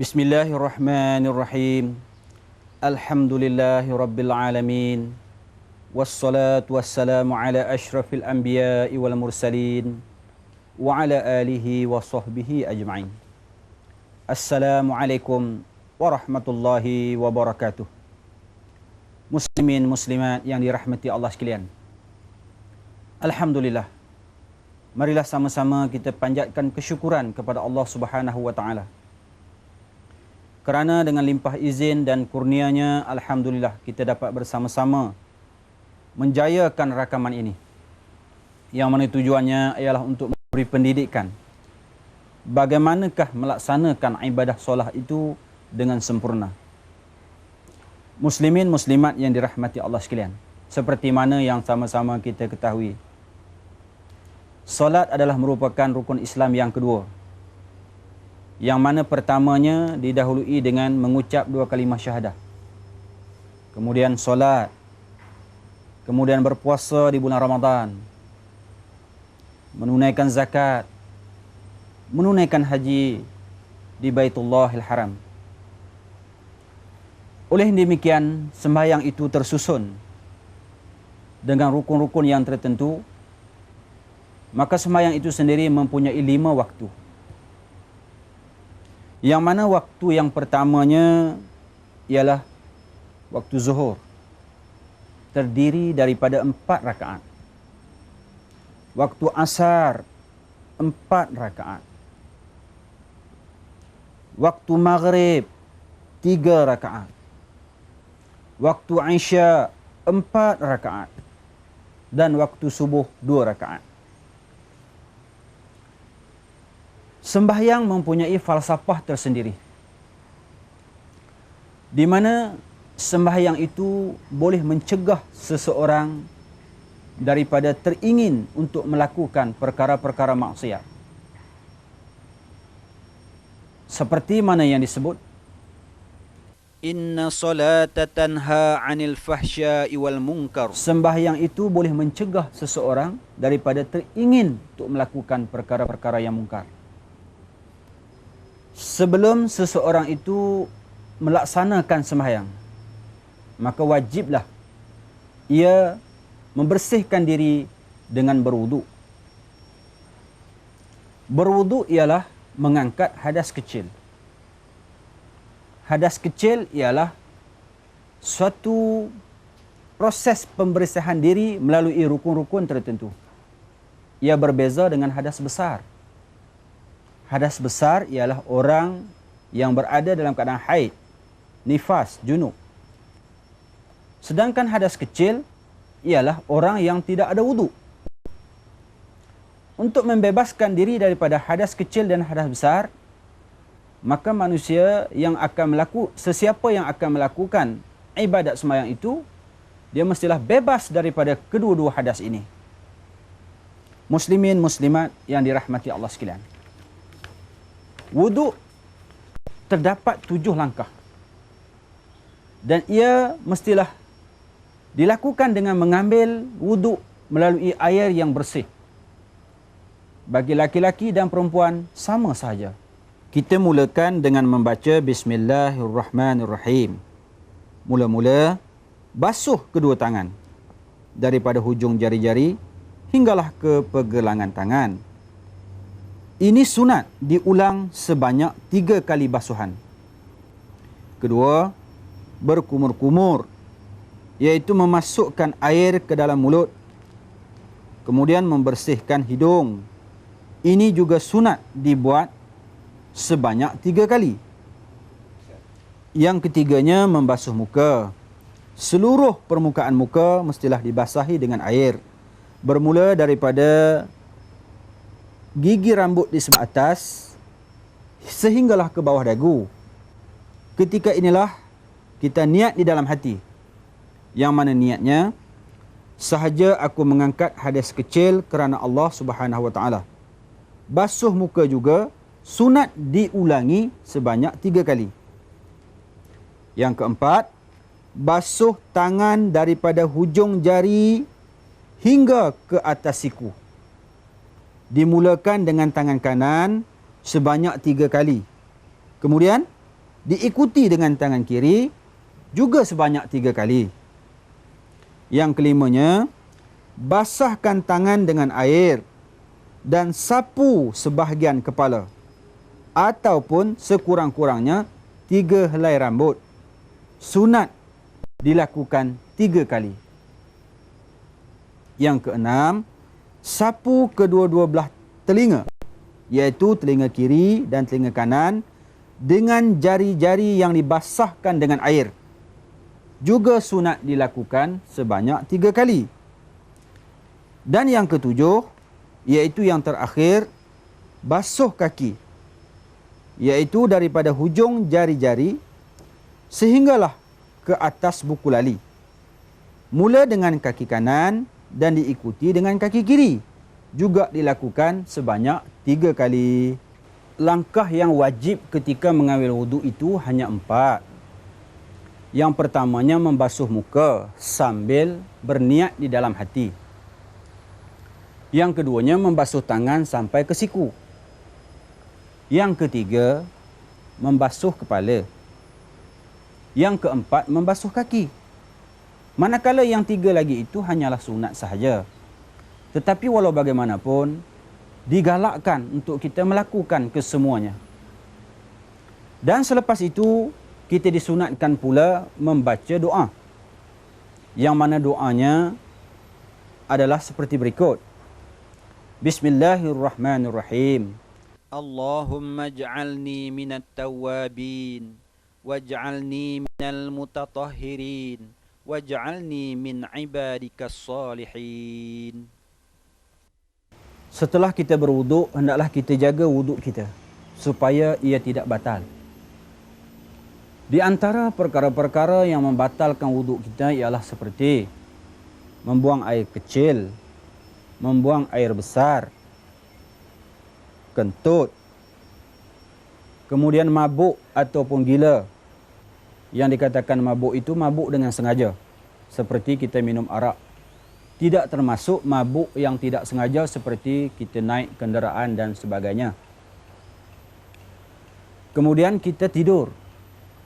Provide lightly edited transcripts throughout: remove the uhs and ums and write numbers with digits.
Bismillahirrahmanirrahim. Alhamdulillahi rabbil alamin. Wassalatu wassalamu ala asyrafil anbiya'i wal mursalin wa ala alihi wa sahbihi ajma'in. Assalamualaikum warahmatullahi wabarakatuh. Muslimin muslimat yang dirahmati Allah sekalian. Alhamdulillah. Marilah sama-sama kita panjatkan kesyukuran kepada Allah Subhanahu wa taala. Kerana dengan limpah izin dan kurnianya, alhamdulillah kita dapat bersama-sama menjayakan rakaman ini. Yang mana tujuannya ialah untuk memberi pendidikan. Bagaimanakah melaksanakan ibadah solat itu dengan sempurna. Muslimin muslimat yang dirahmati Allah sekalian. Seperti mana yang sama-sama kita ketahui, solat adalah merupakan rukun Islam yang kedua. Yang mana pertamanya didahului dengan mengucap 2 kalimah syahadah. Kemudian solat. Kemudian berpuasa di bulan Ramadan. Menunaikan zakat. Menunaikan haji di Baitullahil Haram. Oleh demikian, sembahyang itu tersusun dengan rukun-rukun yang tertentu. Maka sembahyang itu sendiri mempunyai 5 waktu. Yang mana waktu yang pertamanya ialah waktu zuhur. Terdiri daripada 4 rakaat. Waktu asar 4 rakaat. Waktu maghrib 3 rakaat. Waktu isya 4 rakaat. Dan waktu subuh 2 rakaat. Sembahyang mempunyai falsafah tersendiri, di mana sembahyang itu boleh mencegah seseorang daripada teringin untuk melakukan perkara-perkara maksiat. Seperti mana yang disebut, Inna salata tanha 'anil fahsya'i wal munkar. Sembahyang itu boleh mencegah seseorang daripada teringin untuk melakukan perkara-perkara yang mungkar. Sebelum seseorang itu melaksanakan sembahyang, maka wajiblah ia membersihkan diri dengan berwuduk. Berwuduk ialah mengangkat hadas kecil. Hadas kecil ialah suatu proses pembersihan diri melalui rukun-rukun tertentu. Ia berbeza dengan hadas besar. Hadas besar ialah orang yang berada dalam keadaan haid, nifas, junub. Sedangkan hadas kecil ialah orang yang tidak ada wuduk. Untuk membebaskan diri daripada hadas kecil dan hadas besar, maka manusia yang akan sesiapa yang akan melakukan ibadat sembahyang itu, dia mestilah bebas daripada kedua-dua hadas ini. Muslimin muslimat yang dirahmati Allah sekalian. Wuduk terdapat 7 langkah. Dan ia mestilah dilakukan dengan mengambil wuduk melalui air yang bersih. Bagi laki-laki dan perempuan sama sahaja. Kita mulakan dengan membaca Bismillahirrahmanirrahim. Mula-mula basuh kedua tangan daripada hujung jari-jari hinggalah ke pergelangan tangan. Ini sunat diulang sebanyak 3 kali basuhan. Kedua, berkumur-kumur, iaitu memasukkan air ke dalam mulut. Kemudian membersihkan hidung. Ini juga sunat dibuat sebanyak 3 kali. Yang ketiganya, membasuh muka. Seluruh permukaan muka mestilah dibasahi dengan air. Bermula daripada gigi rambut di sebelah atas sehinggalah ke bawah dagu. Ketika inilah kita niat di dalam hati. Yang mana niatnya, sahaja aku mengangkat hadas kecil kerana Allah Subhanahu wa taala. Basuh muka juga sunat diulangi sebanyak 3 kali. Yang keempat, basuh tangan daripada hujung jari hingga ke atas siku. Dimulakan dengan tangan kanan sebanyak 3 kali. Kemudian diikuti dengan tangan kiri juga sebanyak 3 kali. Yang kelimanya, basahkan tangan dengan air dan sapu sebahagian kepala ataupun sekurang-kurangnya 3 helai rambut. Sunat dilakukan 3 kali. Yang keenam, sapu kedua-dua belah telinga, iaitu telinga kiri dan telinga kanan dengan jari-jari yang dibasahkan dengan air. Juga sunat dilakukan sebanyak 3 kali. Dan yang ketujuh, iaitu yang terakhir, basuh kaki, iaitu daripada hujung jari-jari sehinggalah ke atas buku lali. Mula dengan kaki kanan dan diikuti dengan kaki kiri. Juga dilakukan sebanyak 3 kali. Langkah yang wajib ketika mengambil wuduk itu hanya 4. Yang pertamanya membasuh muka sambil berniat di dalam hati. Yang keduanya membasuh tangan sampai ke siku. Yang ketiga, membasuh kepala. Yang keempat, membasuh kaki. Manakala yang 3 lagi itu hanyalah sunat sahaja. Tetapi walau bagaimanapun, digalakkan untuk kita melakukan kesemuanya. Dan selepas itu, kita disunatkan pula membaca doa. Yang mana doanya adalah seperti berikut. Bismillahirrahmanirrahim. Allahumma ij'alni minat tawwabin, waj'alni minal mutatahhirin, waj'alni min ibadikas salihin. Setelah kita berwuduk, hendaklah kita jaga wuduk kita supaya ia tidak batal. Di antara perkara-perkara yang membatalkan wuduk kita ialah seperti membuang air kecil, membuang air besar, kentut, kemudian mabuk ataupun gila. Yang dikatakan mabuk itu mabuk dengan sengaja, seperti kita minum arak. Tidak termasuk mabuk yang tidak sengaja seperti kita naik kenderaan dan sebagainya. Kemudian kita tidur.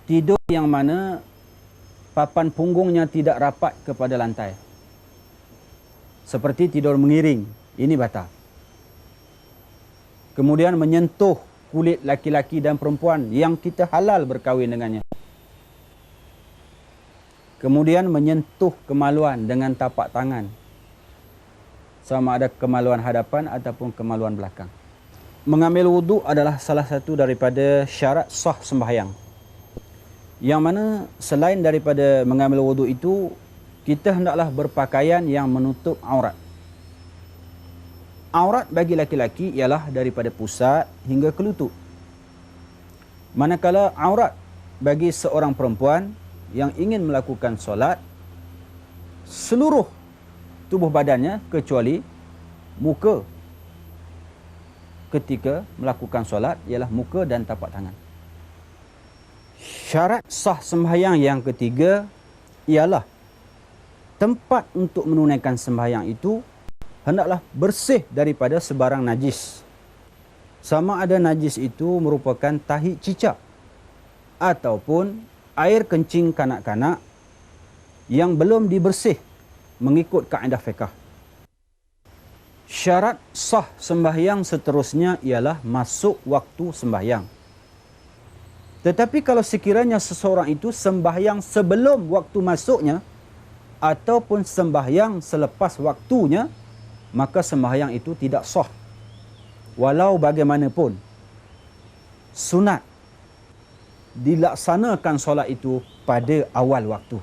Tidur yang mana papan punggungnya tidak rapat kepada lantai. Seperti tidur mengiring, ini batal. Kemudian menyentuh kulit laki-laki dan perempuan yang kita halal berkahwin dengannya. Kemudian menyentuh kemaluan dengan tapak tangan. Sama ada kemaluan hadapan ataupun kemaluan belakang. Mengambil wuduk adalah salah satu daripada syarat sah sembahyang. Yang mana selain daripada mengambil wuduk itu, kita hendaklah berpakaian yang menutup aurat. Aurat bagi laki-laki ialah daripada pusat hingga ke lutut. Manakala aurat bagi seorang perempuan yang ingin melakukan solat, seluruh tubuh badannya kecuali muka. Ketika melakukan solat ialah muka dan tapak tangan. Syarat sah sembahyang yang ketiga ialah tempat untuk menunaikan sembahyang itu hendaklah bersih daripada sebarang najis. Sama ada najis itu merupakan tahi cicak ataupun air kencing kanak-kanak yang belum dibersih mengikut kaedah fiqh. Syarat sah sembahyang seterusnya ialah masuk waktu sembahyang. Tetapi kalau sekiranya seseorang itu sembahyang sebelum waktu masuknya ataupun sembahyang selepas waktunya, maka sembahyang itu tidak sah. Walau bagaimanapun, sunat dilaksanakan solat itu pada awal waktu.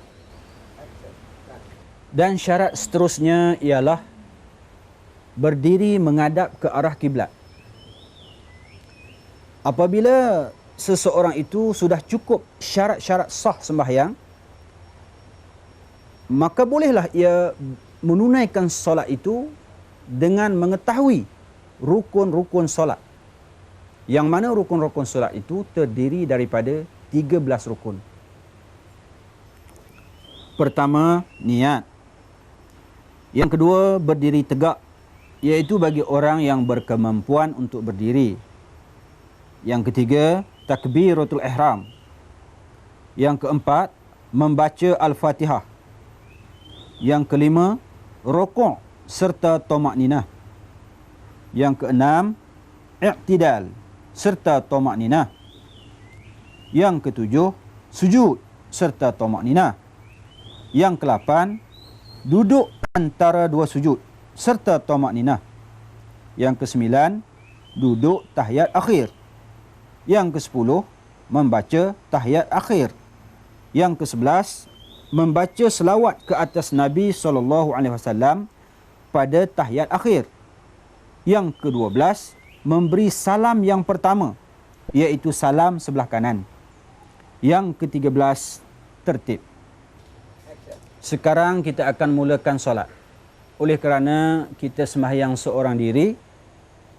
Dan syarat seterusnya ialah berdiri menghadap ke arah kiblat. Apabila seseorang itu sudah cukup syarat-syarat sah sembahyang, maka bolehlah ia menunaikan solat itu dengan mengetahui rukun-rukun solat. Yang mana rukun-rukun solat itu terdiri daripada 13 rukun. Pertama, niat. Yang kedua, berdiri tegak, iaitu bagi orang yang berkemampuan untuk berdiri. Yang ketiga, takbiratul ihram, Yang keempat, membaca Al-Fatihah. Yang kelima, rukuk serta tamakninah. Yang keenam, i'tidal serta tamakninah. Yang ketujuh, sujud serta tamakninah. Yang kelapan, duduk antara dua sujud serta tamakninah. Yang kesembilan, duduk tahiyat akhir. Yang kesepuluh, membaca tahiyat akhir. Yang kesebelas, membaca selawat ke atas Nabi SAW pada tahiyat akhir. Yang ke-12, memberi salam yang pertama, iaitu salam sebelah kanan. Yang ke-13, tertib. Sekarang kita akan mulakan solat. Oleh kerana kita sembahyang seorang diri,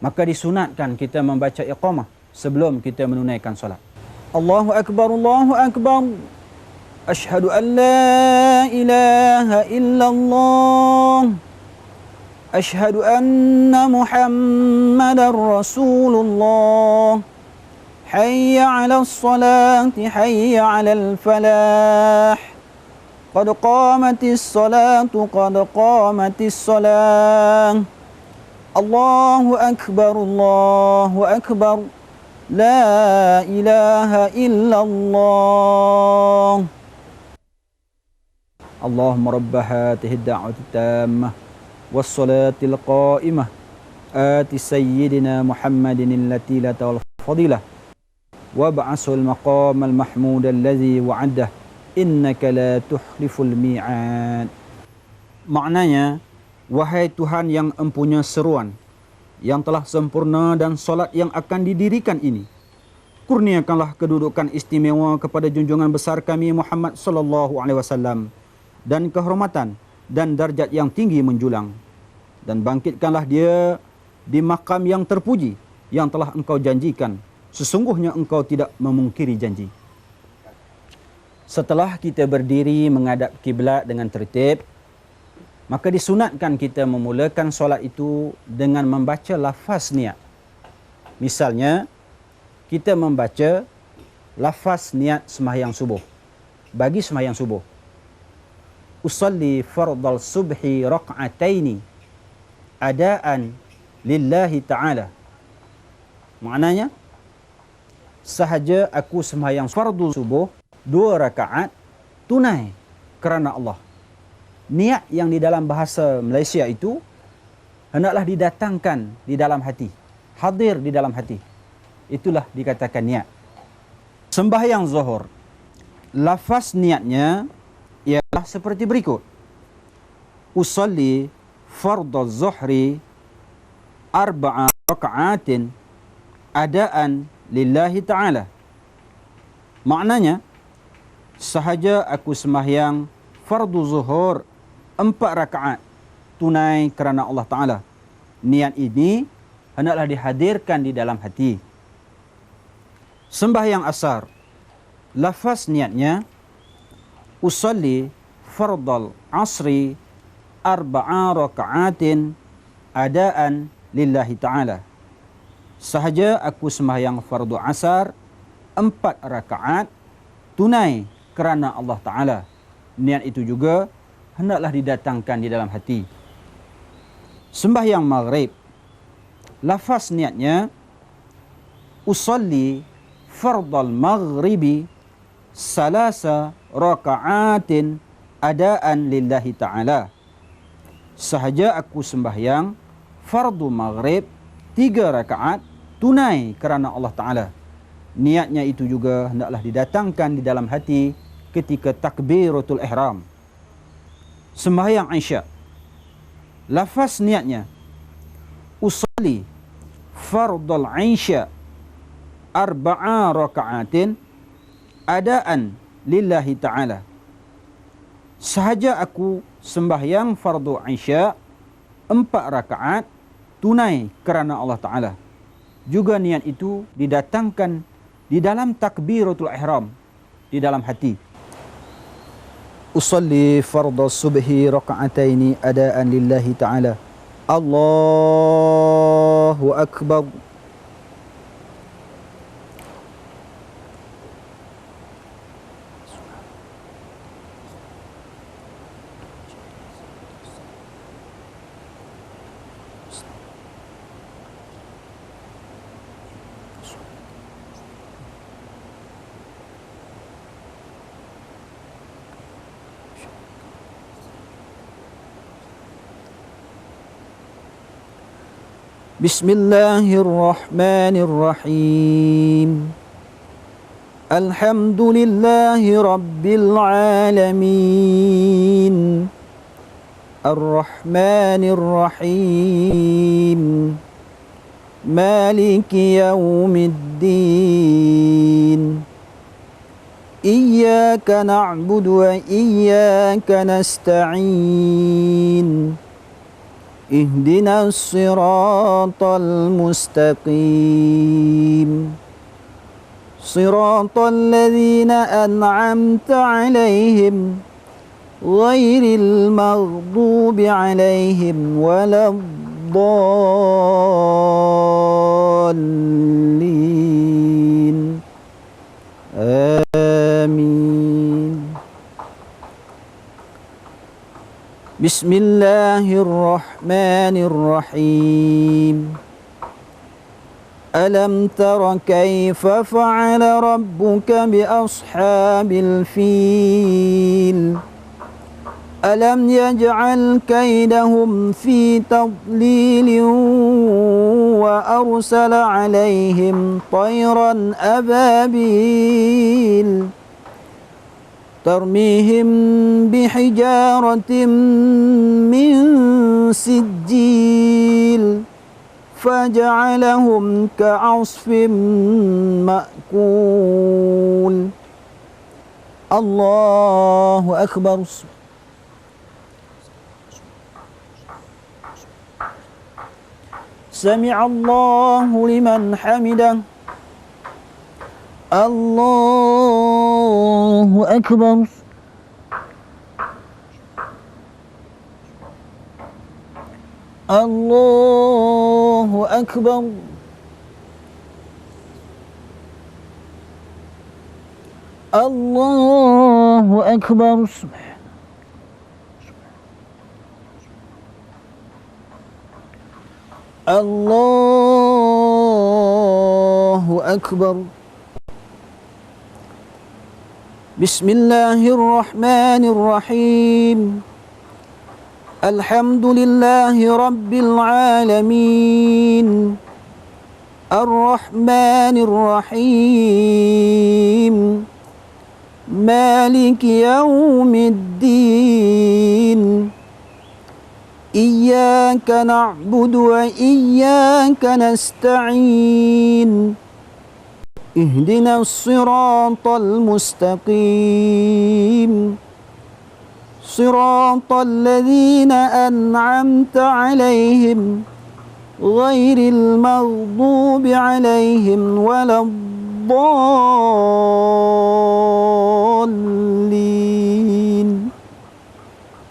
maka disunatkan kita membaca iqamah sebelum kita menunaikan solat. Allahu Akbar, Allahu Akbar. Ashhadu an la ilaha illallah. Ashhadu anna Muhammadar Rasulullah. Hayya 'alas salati, hayya 'alal falah. Qad qamatis salatu, qad qamatis salah. Allahu Akbar, Allahu Akbar. La ilaha illallah. Allahumma rabba hatihi ad-da'wati tammah was-salati al-qa'imah. Ati sayyidina Muhammadin allati la tawal fadilah. Wab'asul maqam al-mahmud alladhi wa'addah. Innaka la tuhliful mi'ad. Maknanya, wahai Tuhan yang empunya seruan, yang telah sempurna dan solat yang akan didirikan ini, kurniakanlah kedudukan istimewa kepada junjungan besar kami Muhammad sallallahu alaihi wasallam, dan kehormatan dan darjat yang tinggi menjulang, dan bangkitkanlah dia di makam yang terpuji yang telah engkau janjikan. Sesungguhnya engkau tidak memungkiri janji. Setelah kita berdiri menghadap kiblat dengan tertib, maka disunatkan kita memulakan solat itu dengan membaca lafaz niat. Misalnya, kita membaca lafaz niat sembahyang subuh. Bagi sembahyang subuh, usalli fardal subhi rak'ataini adaan lillahi ta'ala. Maknanya, sahaja aku sembahyang fardu subuh 2 rakaat tunai kerana Allah. Niat yang di dalam bahasa Malaysia itu hendaklah didatangkan di dalam hati, hadir di dalam hati. Itulah dikatakan niat. Sembahyang zuhur, lafaz niatnya ialah seperti berikut: usalli fardhu zuhri 4 raka'atin adaan lillahi ta'ala. Maknanya, sahaja aku sembahyang fardu zuhur 4 rakaat tunai kerana Allah Ta'ala. Niat ini hendaklah dihadirkan di dalam hati. Sembahyang asar, lafaz niatnya usalli fardal asri 4 rakaatin adaan lillahi ta'ala. Sahaja aku sembahyang fardu asar 4 rakaat tunai kerana Allah Ta'ala. Niat itu juga hendaklah didatangkan di dalam hati. Sembahyang maghrib, lafaz niatnya usalli fardal maghribi 3 raka'atin adaan lillahi ta'ala. Sahaja aku sembahyang fardu maghrib 3 rakaat tunai kerana Allah Ta'ala. Niatnya itu juga hendaklah didatangkan di dalam hati ketika takbiratul ihram. Sembahyang Isya, lafaz niatnya usalli fardal Isya 4 raka'atin adaan lillahi ta'ala. Sahaja aku sembahyang fardu Isya 4 rakaat tunai kerana Allah Ta'ala. Juga niat itu didatangkan di dalam takbiratul ihram, di dalam hati. Usalli fardhu subhi raka'ataini adaan lillahi ta'ala. Allahu Akbar. Bismillahirrahmanirrahim. Alhamdulillahi Rabbil Alamin. Ar-Rahmanir Rahim. Maliki Yawmiddin. Iyyaka na'budu wa iyyaka nasta'in. Ihdinas siratal mustaqim. صراط الذين أنعمت عليهم غير المغضوب عليهم ولا الضالين آمين. بسم الله الرحمن الرحيم. ألم تر كيف فعل ربك بأصحاب الفيل ألم يجعل كيدهم في تضليل وأرسل عليهم طيرا أبابيل ترميهم بحجارة من سجيل فجعلهم كعصف مأكول. الله أكبر. سمع الله لمن حمده. الله أكبر. الله أكبر. الله أكبر. الله أكبر. بسم الله الرحمن الرحيم. الحمد لله رب العالمين. الرحمن الرحيم. مالك يوم الدين. إياك نعبد وإياك نستعين. اهدنا الصراط المستقيم. صراط الذين أنعمت عليهم غير المغضوب عليهم ولا الضالين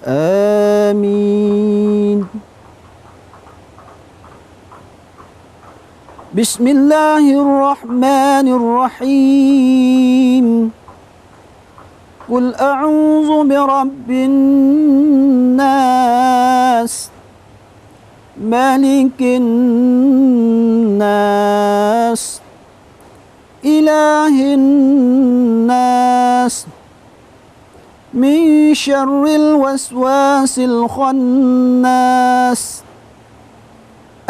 آمين. بسم الله الرحمن الرحيم. قل أعوذ برب الناس ملك الناس إله الناس من شر الوسواس الخناس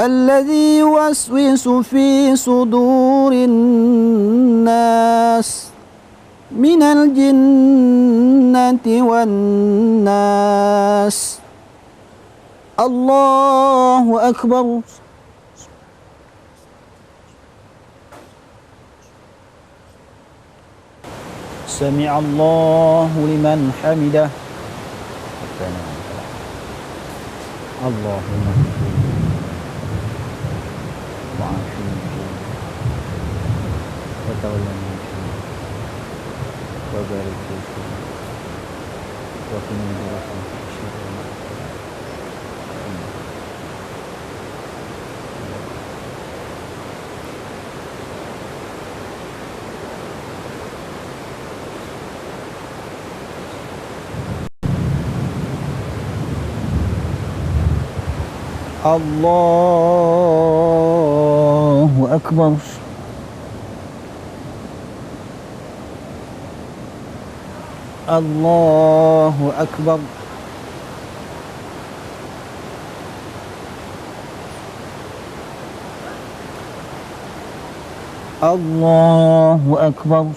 الذي يوسوس في صدور الناس من الجنة والناس. الله أكبر. سمع الله لمن حمده. اللهم وعافنا وتولنا وبارك فيك وقنا برحمتك شر ما الله أكبر. الله أكبر. Allahu Akbar.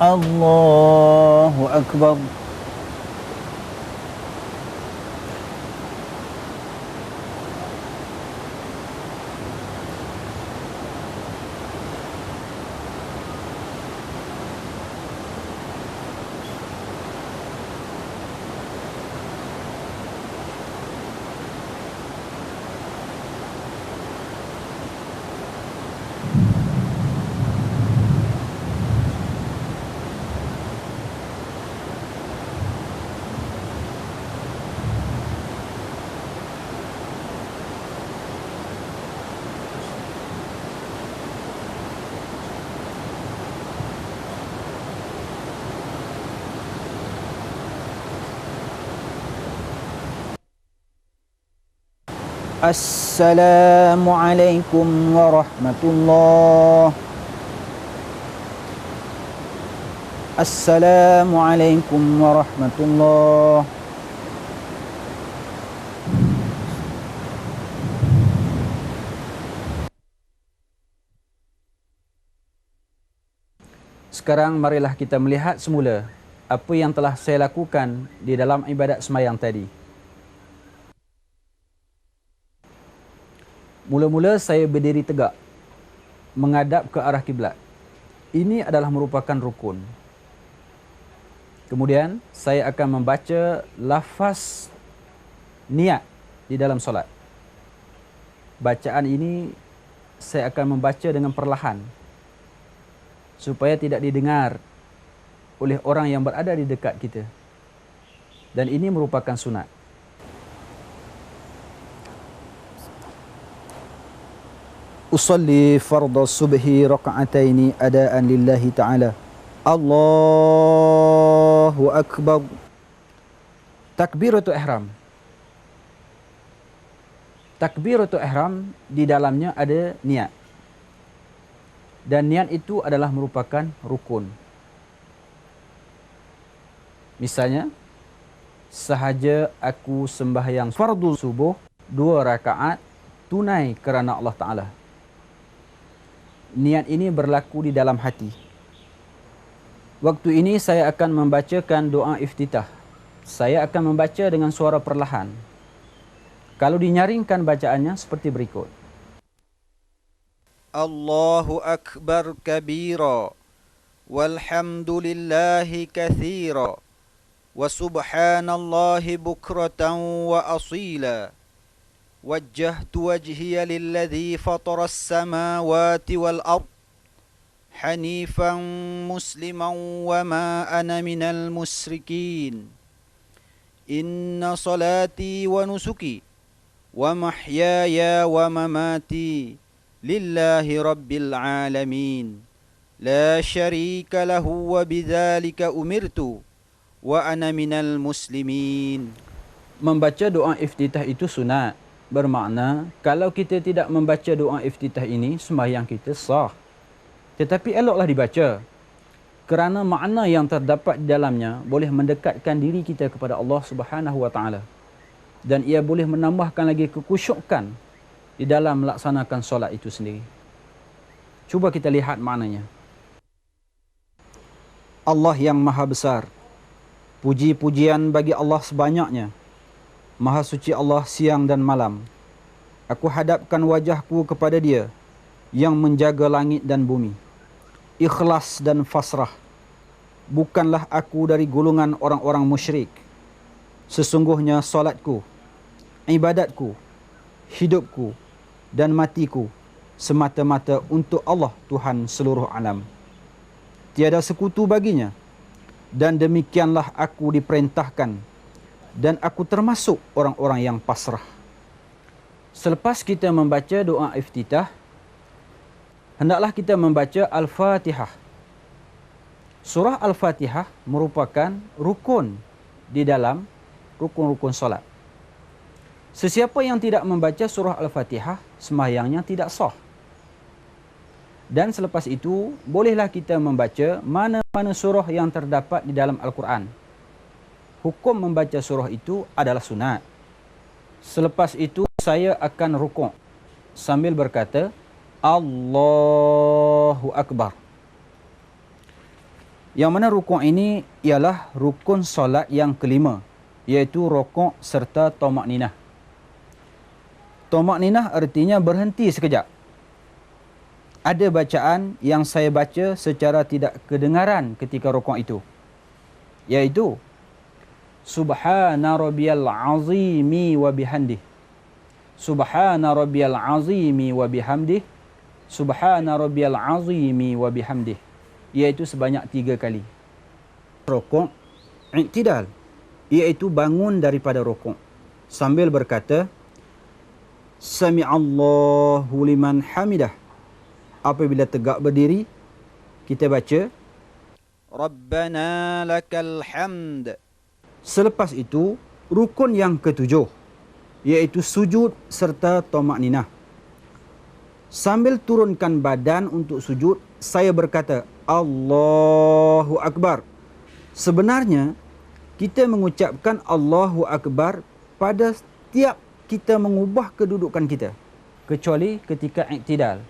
Allahu Akbar. Assalamualaikum warahmatullahi. Assalamualaikum warahmatullahi. Sekarang marilah kita melihat semula apa yang telah saya lakukan di dalam ibadat sembahyang tadi. Mula-mula saya berdiri tegak, menghadap ke arah kiblat. Ini adalah merupakan rukun. Kemudian, saya akan membaca lafaz niat di dalam solat. Bacaan ini, saya akan membaca dengan perlahan, supaya tidak didengar oleh orang yang berada di dekat kita. Dan ini merupakan sunat. Usalli fardhu subhi raka'ataini adaan lillahi ta'ala. Allahu Akbar. Takbiratul ihram. Takbiratul ihram di dalamnya ada niat. Dan niat itu adalah merupakan rukun. Misalnya, sahaja aku sembahyang fardu subuh 2 rakaat tunai kerana Allah Ta'ala. Niat ini berlaku di dalam hati. Waktu ini saya akan membacakan doa iftitah. Saya akan membaca dengan suara perlahan. Kalau dinyaringkan bacaannya seperti berikut. Allahu Akbar kabira. Walhamdulillahi kathira. Wa subhanallahi bukratan wa asila. وجهت وجهي للذي فطر السماوات والأرض حنيفا مسلما وما أنا من المشركين إن صلاتي ونسكي ومحياي ومماتي لله رب العالمين لا شريك له وبذلك أمرت وأنا من المسلمين. Membaca doa iftitah itu sunat. Bermakna, kalau kita tidak membaca doa iftitah ini, sembahyang kita sah. Tetapi eloklah dibaca. Kerana makna yang terdapat di dalamnya boleh mendekatkan diri kita kepada Allah Subhanahu Wa Taala. Dan ia boleh menambahkan lagi kekhusyukan di dalam melaksanakan solat itu sendiri. Cuba kita lihat maknanya. Allah yang maha besar. Puji-pujian bagi Allah sebanyaknya. Maha suci Allah siang dan malam. Aku hadapkan wajahku kepada Dia yang menjaga langit dan bumi. Ikhlas dan fasrah. Bukanlah aku dari golongan orang-orang musyrik. Sesungguhnya solatku, ibadatku, hidupku dan matiku semata-mata untuk Allah Tuhan seluruh alam. Tiada sekutu baginya. Dan demikianlah aku diperintahkan. Dan aku termasuk orang-orang yang pasrah. Selepas kita membaca doa iftitah, hendaklah kita membaca Al-Fatihah. Surah Al-Fatihah merupakan rukun di dalam rukun-rukun solat. Sesiapa yang tidak membaca surah Al-Fatihah, sembahyangnya tidak sah. Dan selepas itu, bolehlah kita membaca mana-mana surah yang terdapat di dalam Al-Quran. Hukum membaca surah itu adalah sunat. Selepas itu saya akan rukuk sambil berkata Allahu Akbar. Yang mana rukuk ini ialah rukun solat yang kelima, iaitu rukuk serta tamakninah. Tamakninah artinya berhenti sekejap. Ada bacaan yang saya baca secara tidak kedengaran ketika rukuk itu, iaitu Subhana rabbiyal azimi wa bihamdih. Subhana rabbiyal azimi wa bihamdih. Subhana rabbiyal azimi wa bihamdih. Iaitu sebanyak 3 kali. Rukuk i'tidal, iaitu bangun daripada rukuk sambil berkata Sami'allahu liman hamidah. Apabila tegak berdiri, kita baca Rabbana lakal hamd. Selepas itu, rukun yang ketujuh, iaitu sujud serta tamakninah. Sambil turunkan badan untuk sujud, saya berkata Allahu Akbar. Sebenarnya, kita mengucapkan Allahu Akbar pada setiap kita mengubah kedudukan kita, kecuali ketika i'tidal.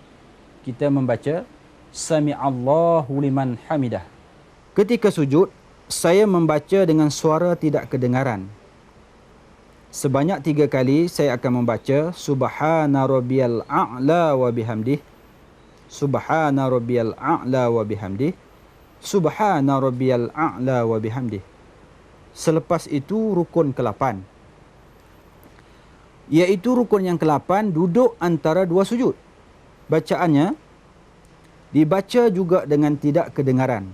Kita membaca Sami'allahu liman hamidah. Ketika sujud, saya membaca dengan suara tidak kedengaran. Sebanyak 3 kali saya akan membaca Subhana rabbiyal a'la wa bihamdih. Subhana rabbiyal a'la wa bihamdih. Subhana rabbiyal a'la wa bihamdih. Selepas itu rukun ke-8, iaitu rukun yang ke-8 duduk antara 2 sujud. Bacaannya dibaca juga dengan tidak kedengaran.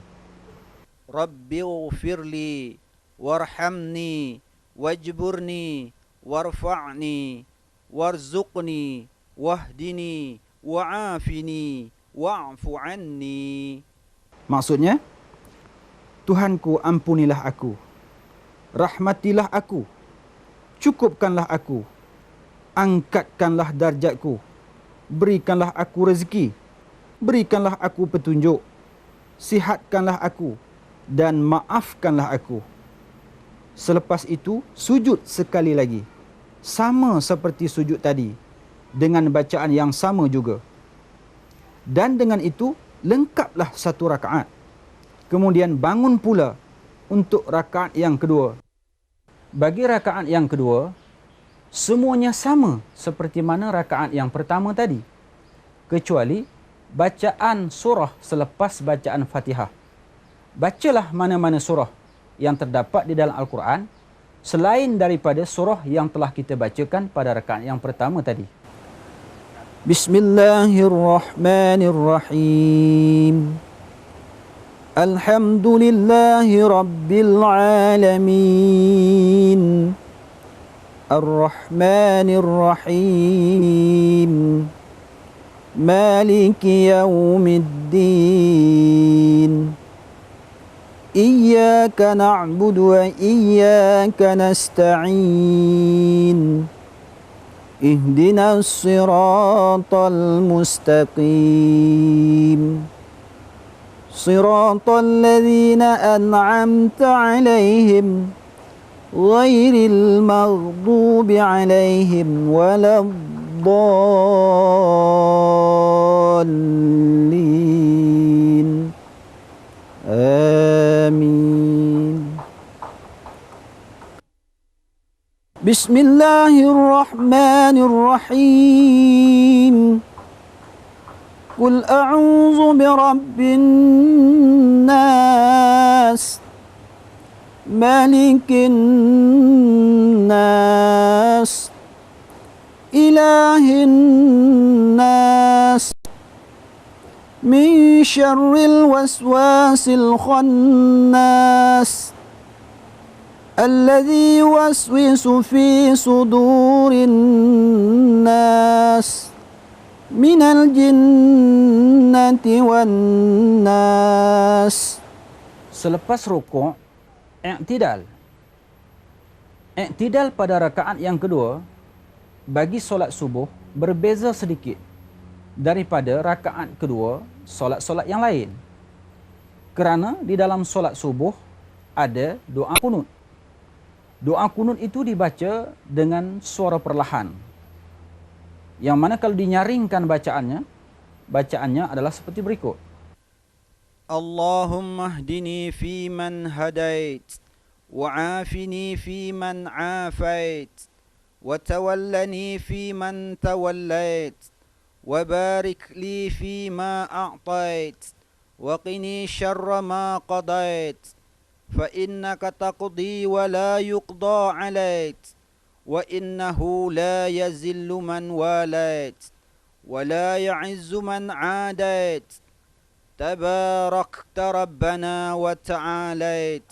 Rabbighfirli warhamni wajburni warfa'ni warzuqni wahdini wa'afini wa'fu anni. Maksudnya, Tuhanku, ampunilah aku, rahmatilah aku, cukupkanlah aku, angkatkanlah darjatku, berikanlah aku rezeki, berikanlah aku petunjuk, sihatkanlah aku, dan maafkanlah aku. Selepas itu, sujud sekali lagi, sama seperti sujud tadi, dengan bacaan yang sama juga. Dan dengan itu, lengkaplah 1 rakaat. Kemudian bangun pula untuk rakaat yang kedua. Bagi rakaat yang kedua, semuanya sama seperti mana rakaat yang pertama tadi, kecuali bacaan surah selepas bacaan Fatihah. Bacalah mana-mana surah yang terdapat di dalam Al-Quran selain daripada surah yang telah kita bacakan pada rakaat yang pertama tadi. Bismillahirrahmanirrahim. Alhamdulillahi rabbil alamin. Ar-Rahmanir-Rahim. Maliki yaumiddin. Iyyaka na'budu wa iyyaka nasta'in. Ihdinas siratal mustaqim. Siratal ladzina an'amta 'alaihim ghairil maghdubi 'alaihim waladdallin. Amin. Bismillahirrahmanirrahim. Qul a'udzu birabbin nas, malikin nas, ilahin nas, min syarril waswasil khannas, alladzi yuwaswisu fi sudurin nas, minal jinnati wan nas. Selepas rukuk, i'tidal. I'tidal pada rakaat yang kedua bagi solat subuh berbeza sedikit daripada rakaat kedua solat-solat yang lain. Kerana di dalam solat subuh ada doa qunut. Doa kunut itu dibaca dengan suara perlahan. Yang mana kalau dinyaringkan bacaannya adalah seperti berikut. Allahumma hdini fi man hadait, wa'afini fi man afait, wa tawallani fi man tawallait, wa barik li fi ma a'tait, wa qini syarra ma qadait, fa innaka taqdi wa la yuqda alait, wa innahu la yazillu man walait, wa la ya'izzu man adait, تباركت ربنا وتعاليت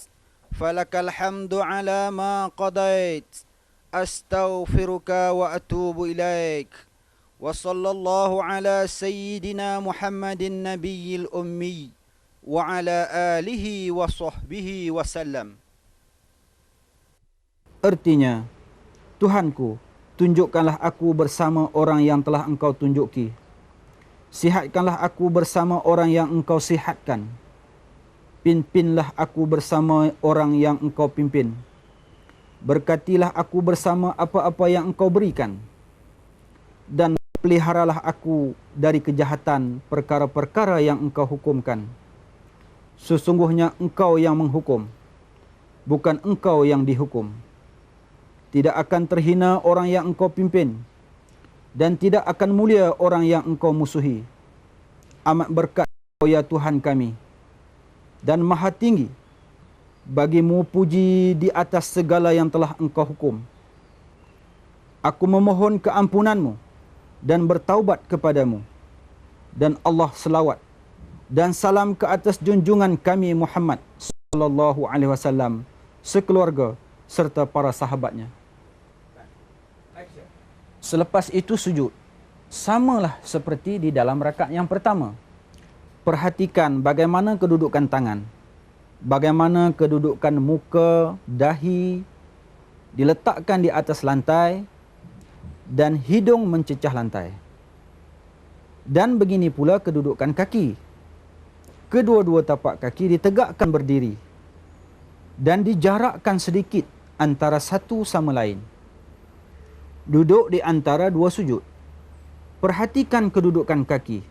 فلك الحمد على ما قضيت أستغفرك وأتوب إليك وصلى الله على سيدنا محمد النبي الأمي وعلى آله وصحبه وسلم. Artinya, Tuhanku, tunjukkanlah aku bersama orang yang telah Engkau tunjuki. Sihatkanlah aku bersama orang yang Engkau sihatkan. Pimpinlah aku bersama orang yang Engkau pimpin. Berkatilah aku bersama apa-apa yang Engkau berikan. Dan peliharalah aku dari kejahatan perkara-perkara yang Engkau hukumkan. Sesungguhnya Engkau yang menghukum, bukan Engkau yang dihukum. Tidak akan terhina orang yang Engkau pimpin, dan tidak akan mulia orang yang Engkau musuhi. Amat berkat Engkau ya Tuhan kami, dan maha tinggi bagimu puji di atas segala yang telah Engkau hukum. Aku memohon keampunanmu dan bertaubat kepadamu. Dan Allah selawat dan salam ke atas junjungan kami Muhammad sallallahu alaihi wasallam, sekeluarga serta para sahabatnya. Selepas itu sujud. Samalah seperti di dalam rakaat yang pertama. Perhatikan bagaimana kedudukan tangan. Bagaimana kedudukan muka, dahi diletakkan di atas lantai dan hidung mencecah lantai. Dan begini pula kedudukan kaki. Kedua-dua tapak kaki ditegakkan berdiri dan dijarakkan sedikit antara satu sama lain. Duduk di antara dua sujud. Perhatikan kedudukan kaki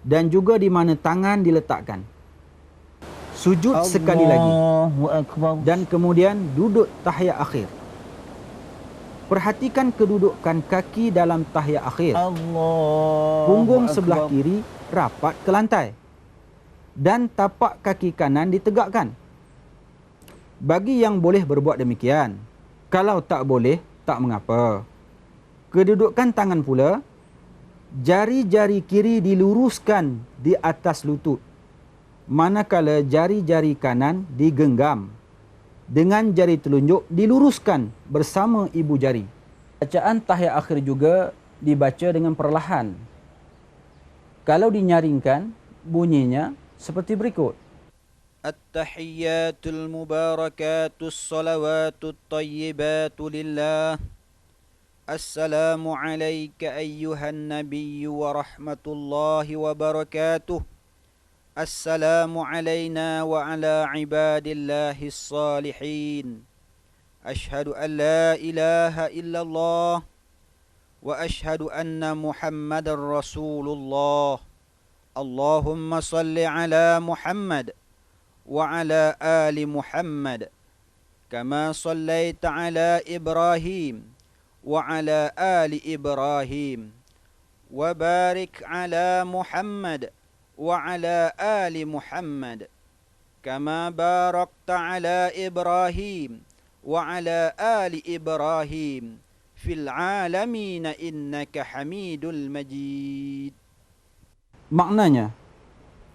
dan juga di mana tangan diletakkan. Sujud sekali lagi dan kemudian duduk tahiyat akhir. Perhatikan kedudukan kaki dalam tahiyat akhir. Punggung sebelah kiri rapat ke lantai dan tapak kaki kanan ditegakkan. Bagi yang boleh berbuat demikian. Kalau tak boleh, tak mengapa. Kedudukan tangan pula, jari-jari kiri diluruskan di atas lutut, manakala jari-jari kanan digenggam dengan jari telunjuk diluruskan bersama ibu jari. Bacaan tahiyat akhir juga dibaca dengan perlahan. Kalau dinyaringkan, bunyinya seperti berikut. At-tahiyyatul mubarakatus salawatut tayyibatu lillah. Assalamu alayka ayyuhan nabiyyu wa rahmatullahi wa barakatuh. Assalamu alayna wa ala ibadillahi salihin. Ashhadu an la ilaha illallah wa ashhadu anna Muhammadar Rasulullah. Allahumma salli ala Muhammad wa ala ali Muhammad kama sallaita ala Ibrahim وعلى آل إبراهيم وبارك على محمد وعلى آل محمد كما باركت على إبراهيم وعلى آل إبراهيم في العالمين إنك حميد المجيد. Maknanya,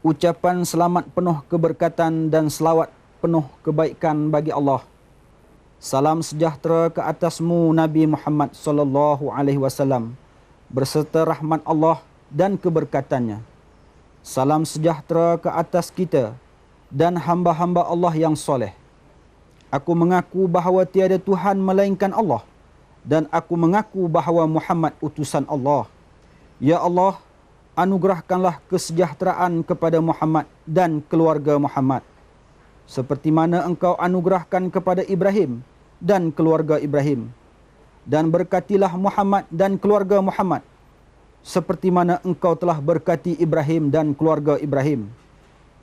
ucapan selamat penuh keberkatan dan selawat penuh kebaikan bagi Allah. Salam sejahtera ke atasmu Nabi Muhammad sallallahu alaihi wasallam berserta rahmat Allah dan keberkatannya. Salam sejahtera ke atas kita dan hamba-hamba Allah yang soleh. Aku mengaku bahawa tiada Tuhan melainkan Allah dan aku mengaku bahawa Muhammad utusan Allah. Ya Allah, anugerahkanlah kesejahteraan kepada Muhammad dan keluarga Muhammad seperti mana Engkau anugerahkan kepada Ibrahim dan keluarga Ibrahim, dan berkatilah Muhammad dan keluarga Muhammad, seperti mana engkau telah berkati Ibrahim dan keluarga Ibrahim.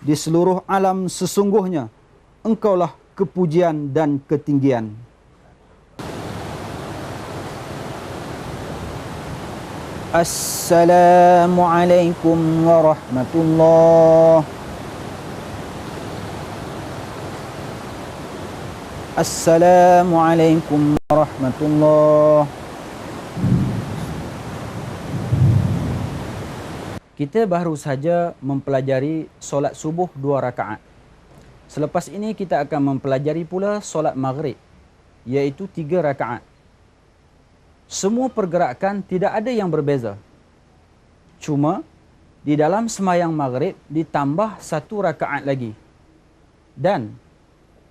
Di seluruh alam sesungguhnya engkaulah kepujian dan ketinggian. Assalamualaikum warahmatullahi. Assalamualaikum warahmatullahi. Kita baru saja mempelajari solat subuh 2 rakaat. Selepas ini kita akan mempelajari pula solat maghrib, iaitu 3 rakaat. Semua pergerakan tidak ada yang berbeza. Cuma di dalam sembahyang maghrib ditambah 1 rakaat lagi. Dan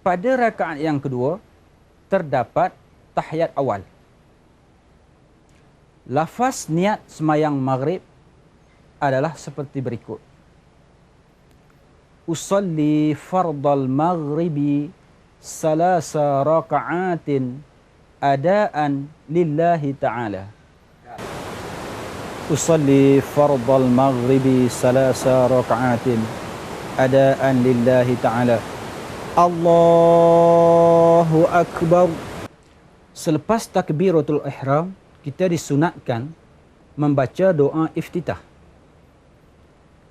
pada rakaat yang kedua terdapat tahiyat awal. Lafaz niat sembahyang maghrib adalah seperti berikut. Usalli fardal maghribi salasa raka'atin adaan lillahi ta'ala. Usalli fardal maghribi salasa raka'atin adaan lillahi ta'ala. Allahu Akbar. Selepas takbiratul ihram, kita disunatkan membaca doa iftitah.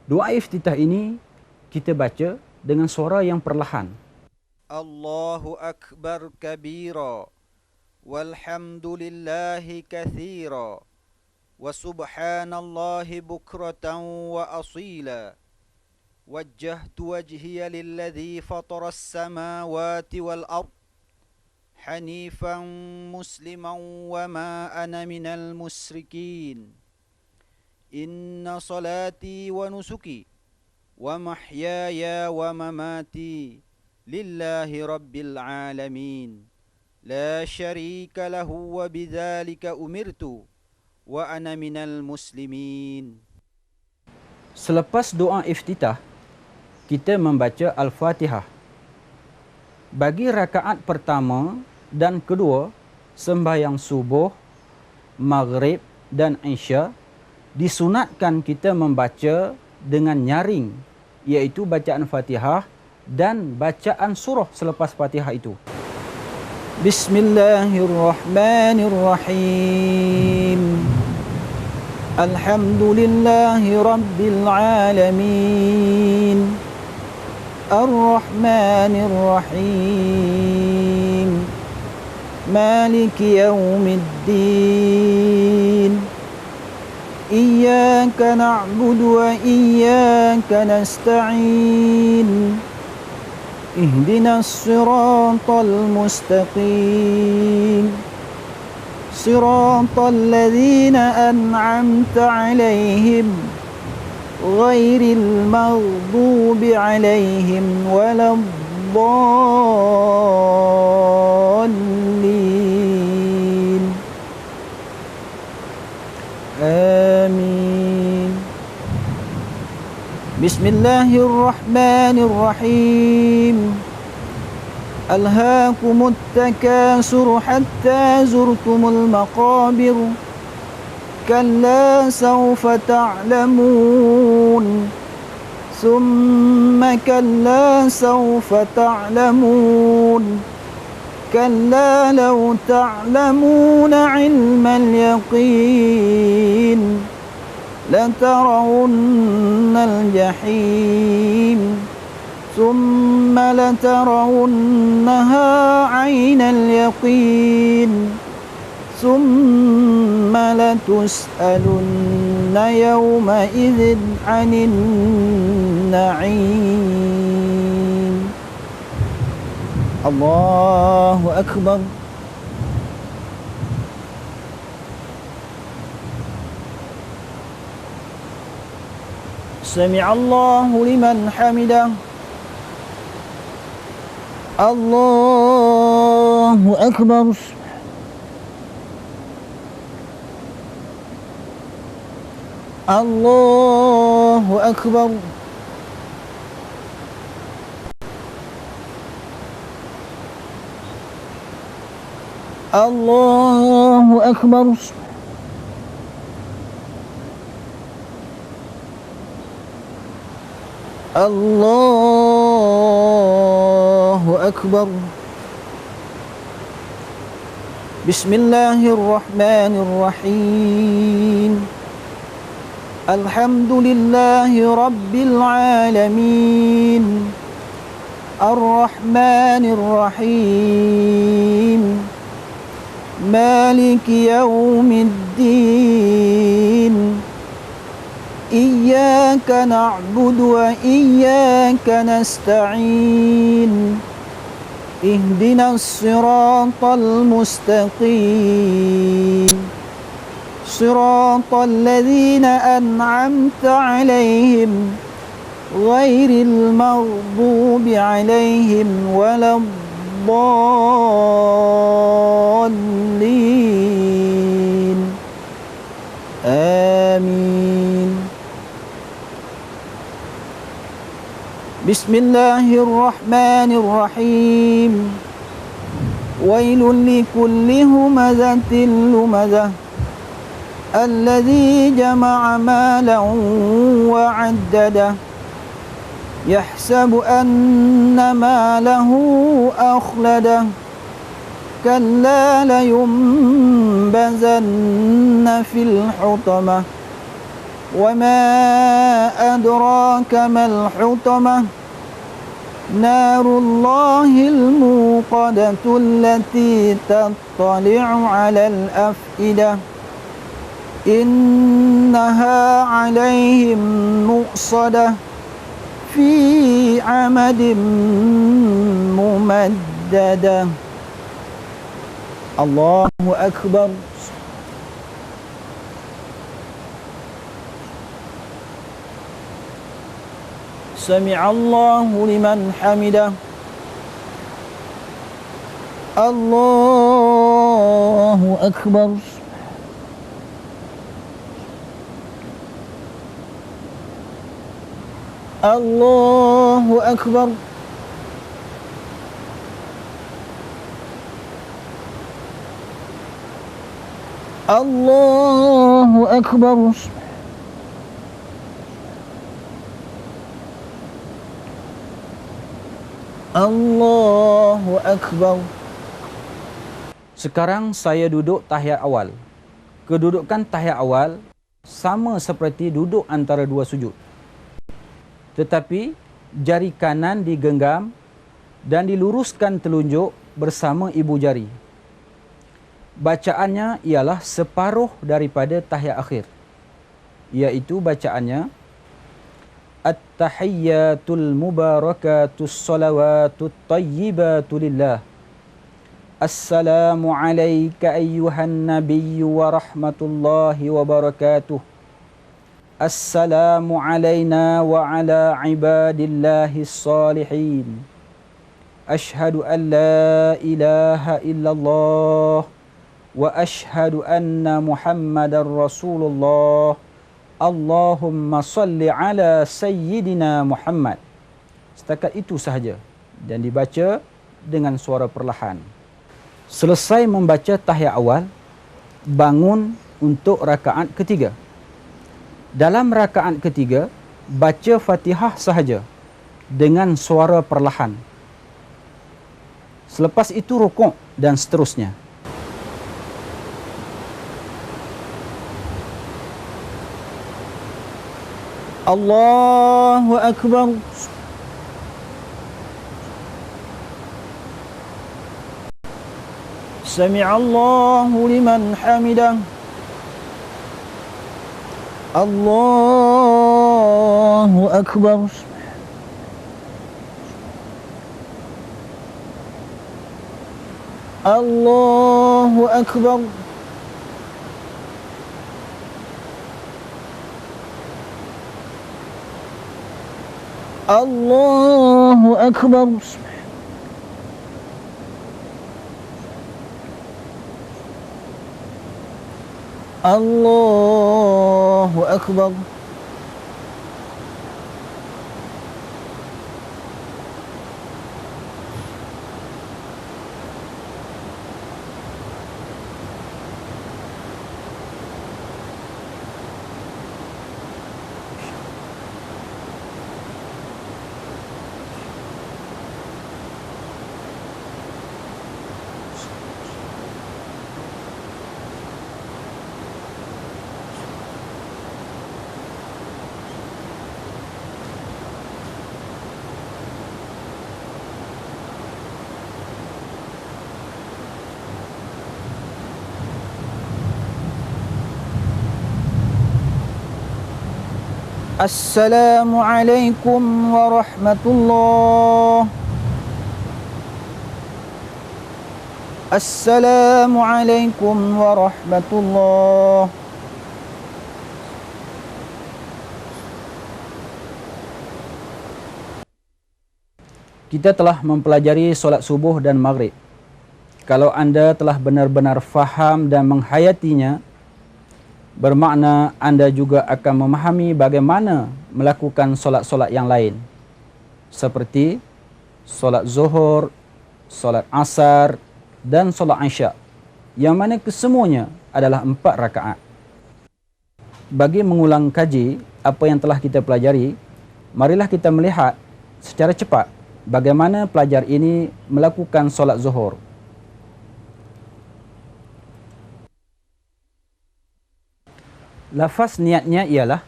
Doa iftitah ini kita baca dengan suara yang perlahan. Allahu Akbar kabira, walhamdulillahi kathira, wa subhanallahi bukratan wa asila. Wajjahtu wajhiya lilladhi fatara as-samawati wal ard hanifan musliman wa ma ana minal musyrikin. Inna salati wa nusuki wa mahyaya wa mamati lillahi rabbil alamin. La syarika lahu wa bidzalika umirtu wa ana minal muslimin. Selepas doa iftitah, kita membaca Al-Fatihah. Bagi rakaat pertama dan kedua, sembahyang subuh, maghrib dan isya, disunatkan kita membaca dengan nyaring, iaitu bacaan Fatihah dan bacaan surah selepas Fatihah itu. Bismillahirrahmanirrahim. Alhamdulillahi rabbil alamin. Ar-Rahmanir Rahim. Maliki yaumiddin. Iyyaka na'budu wa iyyaka nasta'in. Ihdinas siratal mustaqim. Siratal ladzina an'amta 'alaihim ghairil maghdubi 'alaihim waladdallin. Amin. Bismillahirrahmanirrahim. Alhaakumut takasur hatta zurtumul maqabir. كلا سوف تعلمون ثم كلا سوف تعلمون كلا لو تعلمون علم اليقين لترون الجحيم ثم لترونها عين اليقين ثم لتسألن يومئذ عن النعيم. الله أكبر. سمع الله لمن حمده. الله أكبر. Allahu Akbar. Allahu Akbar. Allahu Akbar. Bismillahirrahmanirrahim. Alhamdulillahi Rabbil Alamin. Ar-Rahmanir Rahim. Maliki Yawmiddin. Iyyaka na'budu wa iyyaka nasta'in. Ihdinas siratal mustaqim. Siratal ladzina an'amta 'alaihim ghairil maghdubi 'alaihim waladdallin. Amin. Bismillahirrahmanirrahim. Wailul likulli humazatin lumazah alladzi jama'a malan wa 'addadah yahsabu anna malahu akhladah kalla layunbazanna fil hutamah wa ma adraka mal hutamah narullahil muqadatu allati tattali'u 'alal afidah innaha 'alaihim muqsadah fi 'amadin mumaddadah. Allahu Akbar. Sami'allahu liman hamidah. Allahu Akbar. Allahu Akbar. Allahu Akbar. Allahu Akbar. Sekarang saya duduk tahiyat awal. Kedudukan tahiyat awal sama seperti duduk antara dua sujud. Tetapi jari kanan digenggam dan diluruskan telunjuk bersama ibu jari. Bacaannya ialah separuh daripada tahiyat akhir, iaitu bacaannya At-tahiyyatul mubarakatus salawatut tayyibatu lillah. Assalamu alayka ayyuhan nabiyyu wa rahmatullahi wa barakatuh. Assalamu alayna wa ala ibadillahis salihin. Ashhadu an la ilaha illallah wa ashhadu anna Muhammadar Rasulullah. Allahumma salli ala Sayyidina Muhammad. Setakat itu sahaja dan dibaca dengan suara perlahan. Selesai membaca tahiyat awal, bangun untuk rakaat ketiga. Dalam rakaat ketiga, baca Fatihah sahaja dengan suara perlahan. Selepas itu rukuk dan seterusnya. Allahu Akbar. Sami'allahu liman hamidah. Allahu Akbar. Allahu Akbar. Allahu Akbar. Allahu Akbar. Assalamualaikum warahmatullahi. Assalamualaikum warahmatullahi. Kita telah mempelajari solat subuh dan maghrib. Kalau anda telah benar-benar faham dan menghayatinya, bermakna anda juga akan memahami bagaimana melakukan solat-solat yang lain. Seperti solat zuhur, solat asar dan solat isyak, yang mana kesemuanya adalah 4 rakaat. Bagi mengulang kaji apa yang telah kita pelajari, marilah kita melihat secara cepat bagaimana pelajar ini melakukan solat zuhur. Lafaz niatnya ialah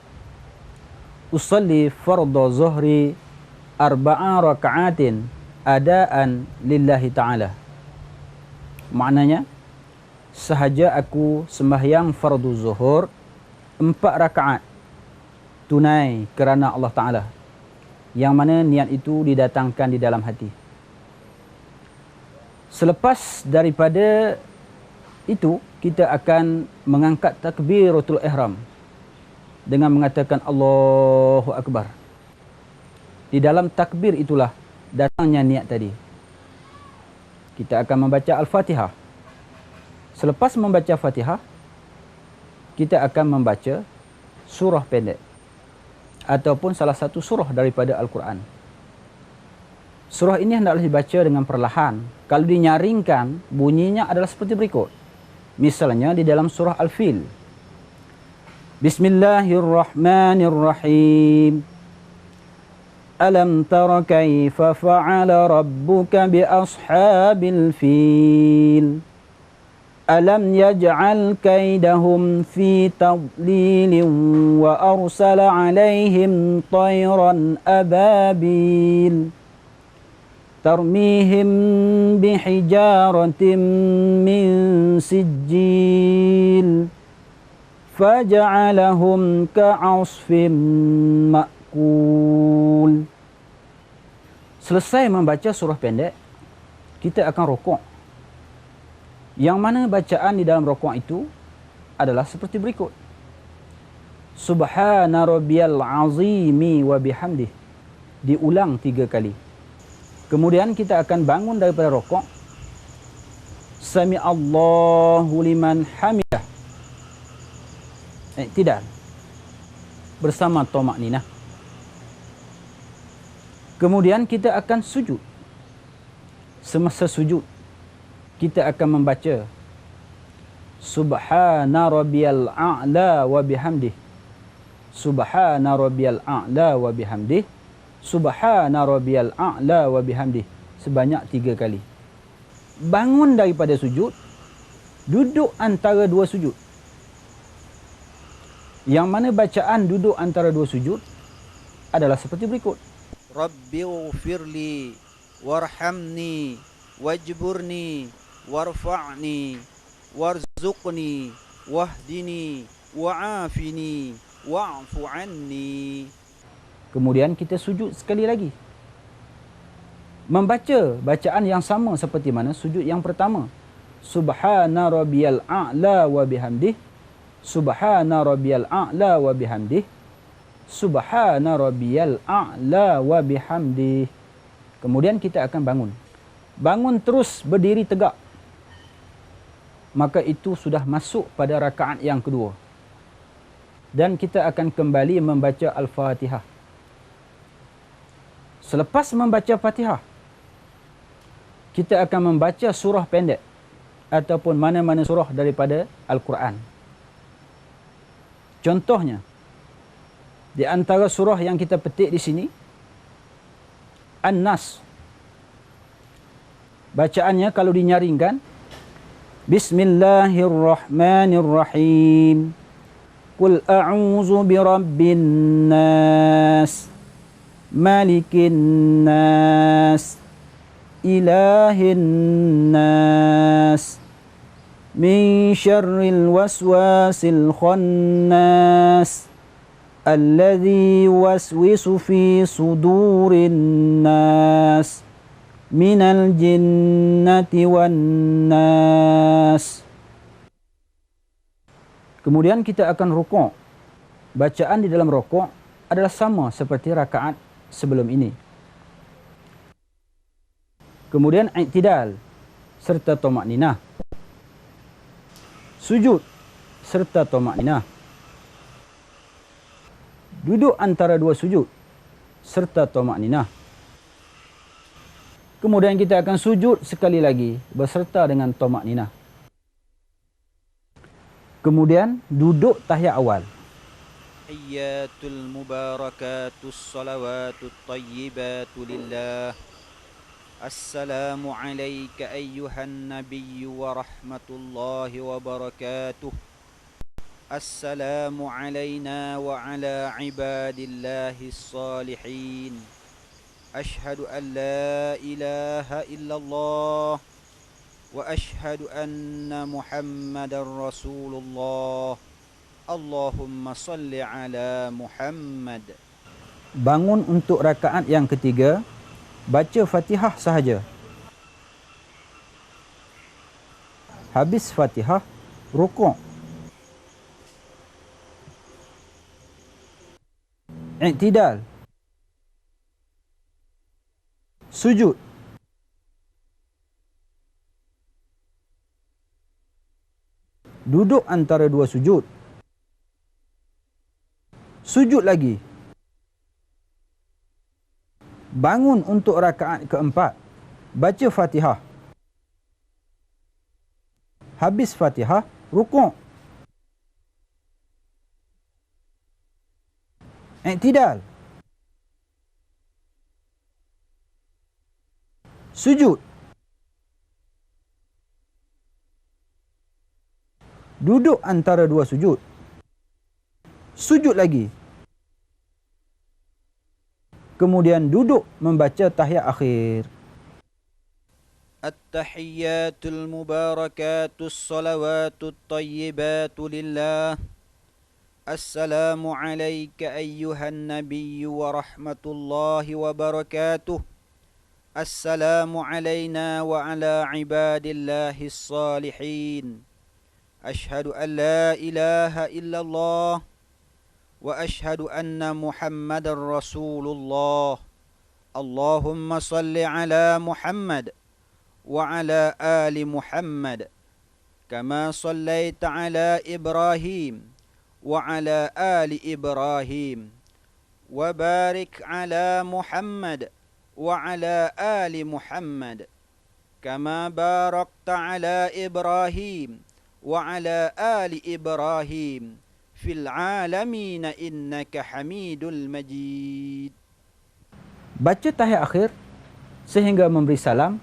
usalli fardhu zuhri 4 raka'atin adaan lillahi ta'ala. Maknanya, sahaja aku sembahyang fardu zuhur 4 rakaat tunai kerana Allah Ta'ala, yang mana niat itu didatangkan di dalam hati. Selepas daripada itu, kita akan mengangkat takbiratul ihram dengan mengatakan Allahu Akbar. Di dalam takbir itulah datangnya niat tadi. Kita akan membaca Al-Fatihah. Selepas membaca Fatihah, kita akan membaca surah pendek ataupun salah satu surah daripada Al-Quran. Surah ini hendaklah dibaca dengan perlahan. Kalau dinyaringkan, bunyinya adalah seperti berikut. Misalnya di dalam surah Al-Fil. Bismillahirrahmanirrahim. Alam tara kaifa fa'ala rabbuka bi ashabil fil. Alam yaj'al kaidahum fi tadlilin wa arsala alaihim tayran ababil. Tarmihim bihijaratin min sijil. Faja'alahum ka'asfim ma'kul. Selesai membaca surah pendek, kita akan rukuk. Yang mana bacaan di dalam rukuk itu adalah seperti berikut. Subhana rabbiyal azimi wa bihamdih. Diulang 3 kali. Kemudian kita akan bangun daripada rukuk. Sami Allahu liman hamidah. Tidak. Bersama tamakninah. Kemudian kita akan sujud. Semasa sujud, kita akan membaca Subhana rabbiyal a'la wa bihamdih. Subhana rabbiyal a'la wa bihamdih. Subhana rabbiyal a'la wa bihamdih. Sebanyak 3 kali. Bangun daripada sujud, duduk antara 2 sujud. Yang mana bacaan duduk antara 2 sujud adalah seperti berikut. Rabbighfirli warhamni wajburni warfa'ni warzuqni wahdini wa'afini wa'fu anni. Kemudian kita sujud sekali lagi. Membaca bacaan yang sama seperti mana sujud yang pertama. Subhana rabbiyal a'la wa bihamdih. Subhana rabbiyal a'la wa bihamdih. Subhana rabbiyal a'la wa bihamdih. Kemudian kita akan bangun. Bangun terus berdiri tegak. Maka itu sudah masuk pada rakaat yang kedua. Dan kita akan kembali membaca Al-Fatihah. Selepas membaca Fatihah, kita akan membaca surah pendek ataupun mana-mana surah daripada Al-Quran. Contohnya, di antara surah yang kita petik di sini, An-Nas. Bacaannya kalau dinyaringkan, Bismillahirrahmanirrahim. Qul a'udzu birabbin nas, malikin nas, ilahin nas, min syarril waswasil khannas, Alladhi waswisu fi sudurin nas minal jinnati wan nas. Kemudian kita akan rukuk. Bacaan di dalam rukuk adalah sama seperti rakaat sebelum ini. Kemudian i'tidal serta tamakninah. Sujud serta tamakninah. Duduk antara dua sujud serta tamakninah. Kemudian kita akan sujud sekali lagi beserta dengan tamakninah. Kemudian duduk tahiyat awal. Tahiyyatul mubarakatus salawatut tayyibatu lillah. Assalamu alayka ayyuhan nabiyyu wa rahmatullahi wa barakatuh. Assalamu alayna wa ala ibadillahis salihin. Ashhadu an la ilaha illallah wa ashhadu anna Muhammadar Rasulullah. Allahumma salli ala Muhammad. Bangun untuk rakaat yang ketiga, baca Fatihah sahaja. Habis Fatihah, rukuk. I'tidal. Sujud. Duduk antara dua sujud. Sujud lagi. Bangun untuk rakaat keempat. Baca Fatihah. Habis Fatihah, rukuk. I'tidal. Sujud. Duduk antara dua sujud. Sujud lagi. Kemudian duduk membaca tahiyat akhir. At-tahiyyatul mubarakatus salawatut tayyibatu lillah. Assalamu alayka ayyuhan nabiyyu wa rahmatullahi wa barakatuh. Assalamu alayna wa ala ibadillahis salihin. Ashhadu an la ilaha illallah wa ashhadu anna Muhammadar Rasulullah. Allahumma salli ala Muhammad wa ala ali Muhammad kama sallaita ala Ibrahim wa ala ali Ibrahim wa barik ala Muhammad wa ala ali Muhammad kama barakta ala Ibrahim wa ala ali Ibrahim fil alamin innaka Hamidul Majid. Baca tahiyat akhir sehingga memberi salam.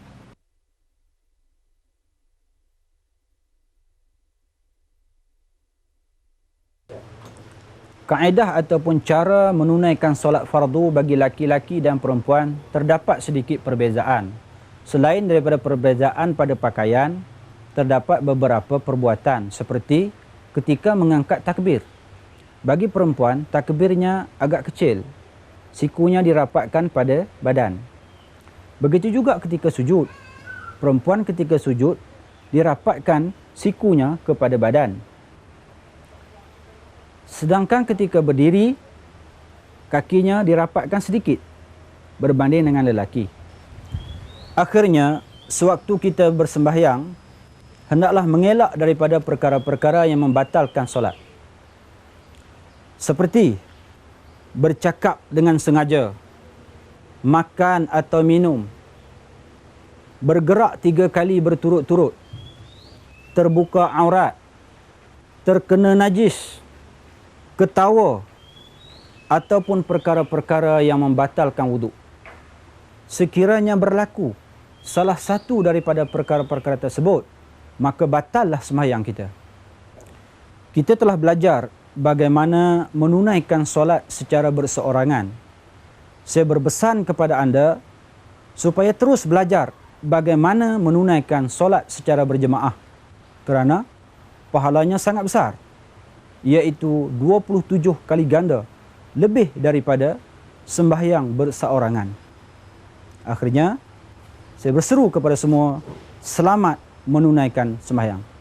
Kaedah ataupun cara menunaikan solat fardu bagi laki-laki dan perempuan terdapat sedikit perbezaan. Selain daripada perbezaan pada pakaian, terdapat beberapa perbuatan seperti ketika mengangkat takbir. Bagi perempuan, takbirnya agak kecil. Sikunya dirapatkan pada badan. Begitu juga ketika sujud. Perempuan ketika sujud dirapatkan sikunya kepada badan. Sedangkan ketika berdiri, kakinya dirapatkan sedikit berbanding dengan lelaki. Akhirnya, sewaktu kita bersembahyang, hendaklah mengelak daripada perkara-perkara yang membatalkan solat. Seperti bercakap dengan sengaja, makan atau minum, bergerak 3 kali berturut-turut, terbuka aurat, terkena najis, ketawa, ataupun perkara-perkara yang membatalkan wuduk. Sekiranya berlaku salah satu daripada perkara-perkara tersebut, maka batallah sembahyang kita. Kita telah belajar bagaimana menunaikan solat secara berseorangan. Saya berpesan kepada anda supaya terus belajar bagaimana menunaikan solat secara berjemaah, kerana pahalanya sangat besar, iaitu 27 kali ganda lebih daripada sembahyang berseorangan. Akhirnya, saya berseru kepada semua, selamat menunaikan sembahyang.